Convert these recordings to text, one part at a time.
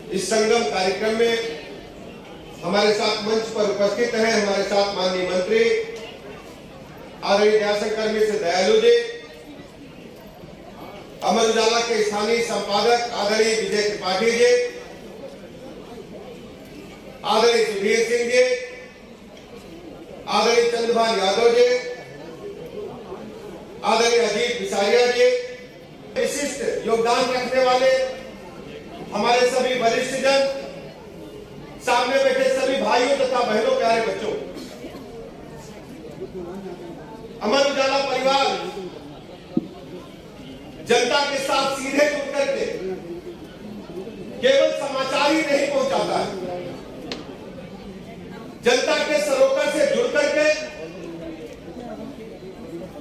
इस संगम कार्यक्रम में हमारे साथ मंच पर उपस्थित हैं हमारे साथ माननीय मंत्री आदरणीय दयाशंकर मिश्र दयालु जी, अमर उजाला के स्थानीय संपादक आदरणीय विजय त्रिपाठी जी, आदरणीय सुधीर सिंह जी, आदरणीय चंद्रभान यादव जी, आदरणीय अजीत बिसारिया जी, विशिष्ट योगदान रखने वाले हमारे सभी वरिष्ठ जन, सामने बैठे सभी भाइयों तथा बहनों, प्यारे बच्चों, अमर उजाला परिवार जनता के साथ सीधे जुड़ करके केवल समाचार ही नहीं पहुंचाता है, जनता के सरोवर से जुड़ करके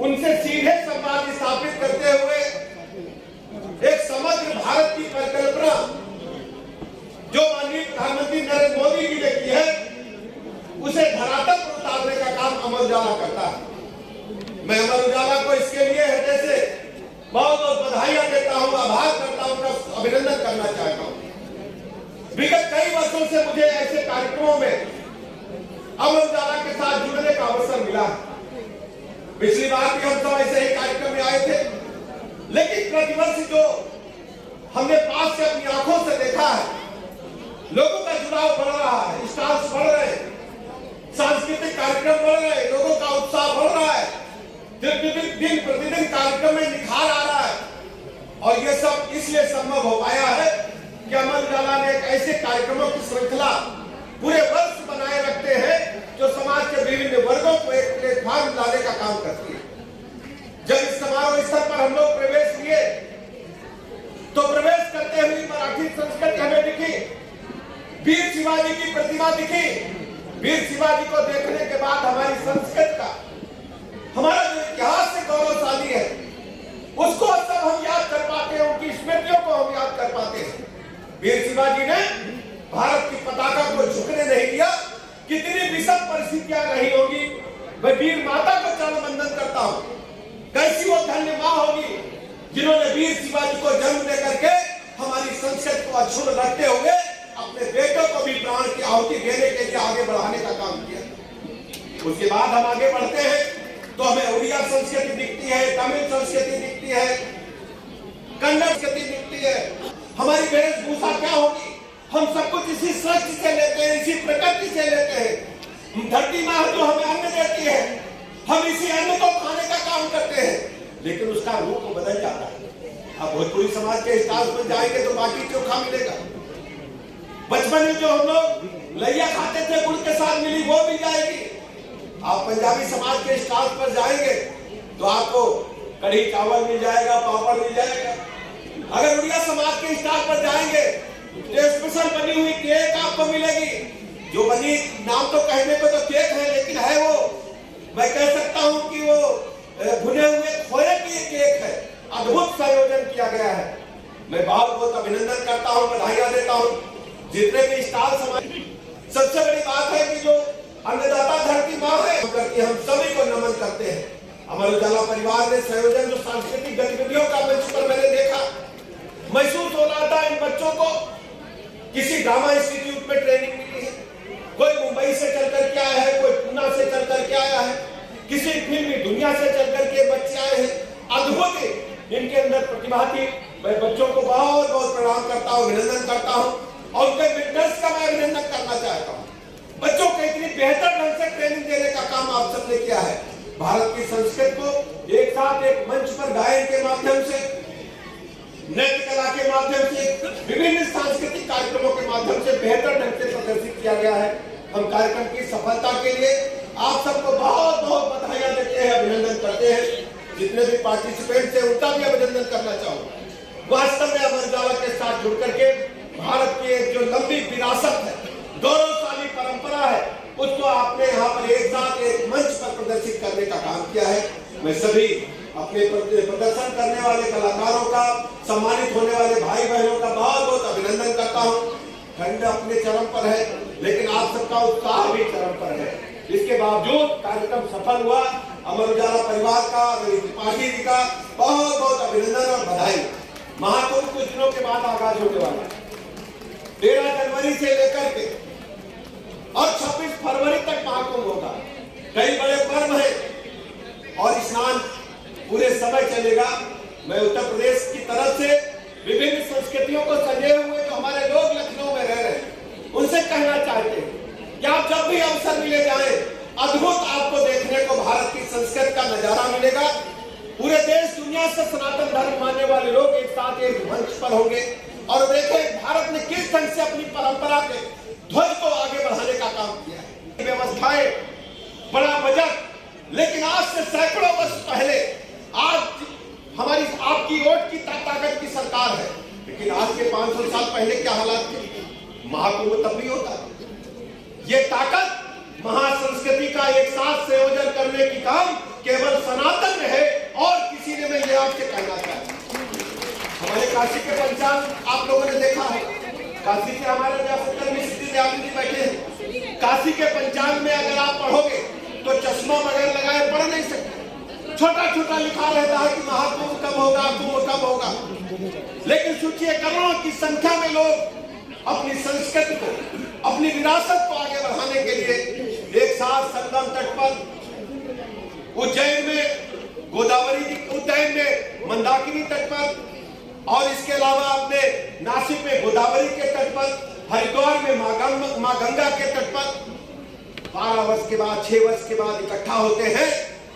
उनसे सीधे संवाद स्थापित करते हुए एक समग्र भारत की परिकल्पना जो माननीय प्रधानमंत्री नरेंद्र मोदी जी ने की है उसे धरातल पर उतारने का काम अमर उजाला करता है। मैं अमर उजाला को इसके लिए हृदय से बहुत बहुत बधाइयां देता हूं, आभार करता हूं, उनका अभिनंदन करना चाहता हूं। विगत कई वर्षों से मुझे ऐसे कार्यक्रमों में अमर उजाला के साथ जुड़ने का अवसर मिला है। पिछली बार भी हम सब ऐसे ही कार्यक्रम में आए थे, लेकिन प्रतिवर्ष जो हमने पास से अपनी आंखों से देखा है, लोगों का जुड़ाव बढ़ रहा है, स्टॉल्स बढ़ रहे हैं, सांस्कृतिक कार्यक्रम बढ़ रहे हैं, लोगों का उत्साह बढ़ रहा है, दिन प्रतिदिन कार्यक्रम में निखार आ रहा है। और ये सब इसलिए संभव हो पाया है कि अमर उजाला ने एक ऐसे कार्यक्रमों की श्रृंखला पूरे वर्ष बनाए रखते हैं जो समाज के विभिन्न वर्गों को एक प्लेटफॉर्म लाने का काम करती है। जब इस समारोह स्थल पर हम लोग प्रवेश किए तो प्रवेश करते हुए मराठी संस्कृति हमें दिखी, वीर शिवाजी की प्रतिमा दिखी। वीर शिवाजी को देखने के बाद हमारी संस्कृति का, हमारा जो इतिहास से गौरवशाली है, उसको सब हम याद कर पाते हैं, उनकी स्मृतियों को हम याद कर पाते हैं। वीर शिवाजी ने भारत की पताका को झुकने नहीं दिया। कितनी विषम परिस्थितियां रही होगी, मैं वीर माता को चरण वंदन करता हूं। कैसी वो धन्य मां होगी जिन्होंने वीर शिवाजी को जन्म दे करके हमारी संस्कृति को अक्षुण्ण रखते हुए अपने बेटों को भी प्राण की आहुति देने के लिए आगे बढ़ाने का काम किया। उसके बाद हम आगे बढ़ते हैं तो हमें उड़िया संस्कृति दिखती है, तमिल संस्कृति दिखती है, कन्नड़ संस्कृति दिखती है। हमारी वेशभूषा क्या होगी? हम सब कुछ इसी सृष्टि से लेते हैं, इसी प्रकृति से लेते हैं। धरती माँ जो हमें अन्न देती है, हम इसी अन्न को खाने का काम करते हैं, लेकिन उसका रूप बदल जाता है। अब भोजपुरी समाज के स्टाल पर जाएंगे तो बाटी चोखा मिलेगा। बचपन में जो हम लोग लैया खाते थे गुड़ के साथ मिली, वो मिल जाएगी। आप पंजाबी समाज के स्टाल पर जाएंगे तो आपको कढ़ी चावल मिल जाएगा, पापड़ मिल जाएगा। अगर उड़िया समाज के स्टाल पर जाएंगे तो स्पेशल बनी हुई केक आपको मिलेगी, जो बनी, नाम तो कहने को तो केक है, लेकिन है वो, मैं कह सकता हूं कि वो भुने हुए खोए की केक है। अद्भुत संयोजन किया गया है। मैं बहुत बहुत अभिनंदन करता हूं, बधाइयां देता हूं जितने भी स्टाल समाज। सबसे बड़ी बात है कि जो अन्नदाता धरती माँ है, करके हम सभी को नमन करते हैं। अमर उजाला परिवार ने संयोजन जो सांस्कृतिक गतिविधियों का मंच पर मैंने देखा, महसूस हो रहा था इन बच्चों को किसी ड्रामा इंस्टीट्यूट में ट्रेनिंग मिली है। कोई मुंबई से चल कर के आया है, कोई पूना से चल कर के आया है, किसी फिल्मी दुनिया से चल कर के बच्चे आए हैं। अद्भुत इनके अंदर प्रतिभा थी। मैं बच्चों को बहुत बहुत प्रणाम करता हूँ, अभिनंदन करता हूँ, और उनके मेंटर्स का मैं अभिनंदन करना चाहता हूँ। बच्चों को इतनी बेहतर ढंग से ट्रेनिंग देने का काम आप सबने किया है। भारत की संस्कृति को एक साथ एक मंच पर गायन के माध्यम से, नृत्य कला के माध्यम से, विभिन्न सांस्कृतिक कार्यक्रमों के माध्यम से बेहतर ढंग से प्रदर्शित किया गया है। हम कार्यक्रम की सफलता के लिए आप सबको बहुत बहुत बधाइयां देते हैं, अभिनंदन करते हैं। जितने भी पार्टिसिपेंट्स हैं उनका भी अभिनंदन करना चाहूंगा। वास्तव में अमर उजाला के साथ जुड़ करके भारत की एक जो लंबी विरासत है, गौरवशाली परंपरा है, उसको आपने यहाँ पर एक साथ एक मंच पर प्रदर्शित करने का काम किया है। मैं सभी अपने प्रदर्शन करने वाले कलाकारों का, सम्मानित होने वाले भाई बहनों का बहुत बहुत अभिनंदन करता हूँ। ठंड अपने चरम पर है, लेकिन आप सबका उत्साह भी चरम पर है। इसके बावजूद कार्यक्रम सफल हुआ। अमर उजाला परिवार का, त्रिपाठी जी का बहुत बहुत अभिनंदन और बधाई। महाकुंभ कुछ दिनों के बाद आगाज होने वाला है। 13 जनवरी से लेकर के और 26 फरवरी तक महाकुंभ होगा। कई बड़े पर्व हैं और स्नान पूरे समय चलेगा। मैं उत्तर प्रदेश की तरफ से विभिन्न संस्कृतियों को सजे हुए जो हमारे लोग लखनऊ में रह रहे हैं उनसे कहना चाहते हैं कि आप जब भी अवसर मिले जाएं, अद्भुत आपको देखने को भारत की संस्कृति का नजारा मिलेगा। पूरे देश दुनिया से सनातन धर्म मानने वाले लोग एक साथ एक मंच पर होंगे और देखें भारत ने किस ढंग से अपनी परंपरा के ध्वज को आगे बढ़ाने का काम किया है। व्यवस्थाएं, बड़ा बजट, लेकिन आज से सैकड़ों वर्ष पहले आज हमारी आपकी वोट की ताकत की सरकार है, लेकिन आज के 500 साल पहले क्या हालात थे? महाकुंभ तब भी होता। ये ताकत महासंस्कृति का एक साथ संयोजन करने की काम केवल सनातन में है और किसी ने मैं ये आपसे कहना चाहता हूं। हमारे काशी के पंचांग आप लोगों ने देखा है। काशी से हमारे जी बैठे हैं। काशी के पंचांग में अगर आप पढ़ोगे तो चश्मा बगैर लगाए पढ़ नहीं सकते। छोटा छोटा लिखा रहता है कि महाकुंभ कब होगा, कुंभ कब होगा, लेकिन सोचिए करोड़ों की संख्या में लोग अपनी संस्कृति को, अपनी विरासत को आगे बढ़ाने के लिए एक साथ संगम तट पर, उज्जैन में गोदावरी, उज्जैन में मंदाकिनी तट पर और इसके अलावा अपने नासिक में गोदावरी के तट पर, हरिद्वार में मां गंगा के तट पर 12 वर्ष के बाद, 6 वर्ष के बाद इकट्ठा होते हैं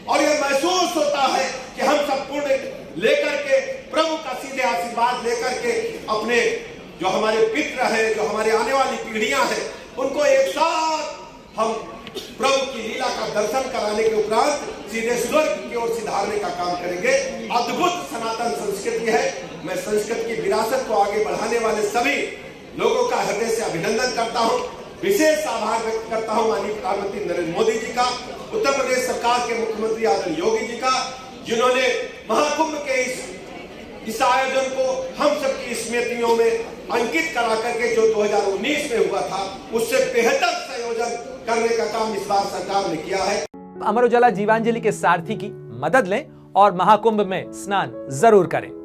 और यह महसूस होता है कि हम सब पुण्य लेकर के, प्रभु का सीधे आशीर्वाद लेकर के अपने जो हमारे पितृ हैं, जो हमारे आने वाली पीढ़ियां हैं, उनको एक साथ हम प्रभु की लीला का दर्शन कराने के उपरांत सीधे स्वर्ग की ओर सिधारने का काम करेंगे। अद्भुत सनातन संस्कृति है। मैं संस्कृति की विरासत को आगे बढ़ाने वाले सभी लोगों का हृदय से अभिनंदन करता हूं। विशेष आभार व्यक्त करता हूं माननीय प्रधानमंत्री नरेंद्र मोदी जी का, उत्तर प्रदेश सरकार के मुख्यमंत्री आदरणीय योगी जी का, जिन्होंने महाकुंभ के इस आयोजन को हम सबकी स्मृतियों में अंकित करा करके जो 2019 में हुआ था उससे बेहतर संयोजन करने का काम इस बार सरकार ने किया है। अमर उजाला जीवांजलि के सारथी की मदद लें और महाकुंभ में स्नान जरूर करें।